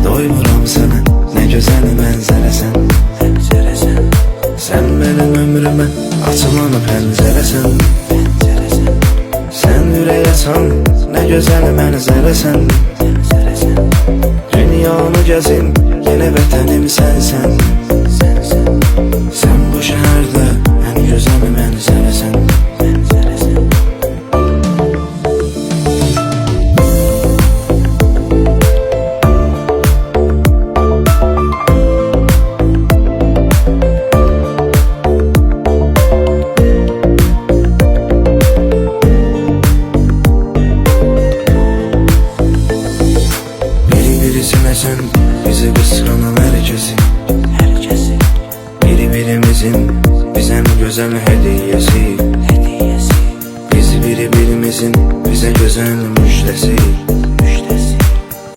Doymuram sana, ne güzel mənzərəsən. Sen benim ömrüme açılan pəncərəsən. Sen ürək açan, ne güzel mənzərəsən. Dünyanı gəzin, yine vətənim sənsən. Sen bu şəhərdə ən gözəl mənzərəsən. Sen bizi kıskanan herkesi Birimizin bize güzel hediyesi Biz birimizin bize güzel müjdesi.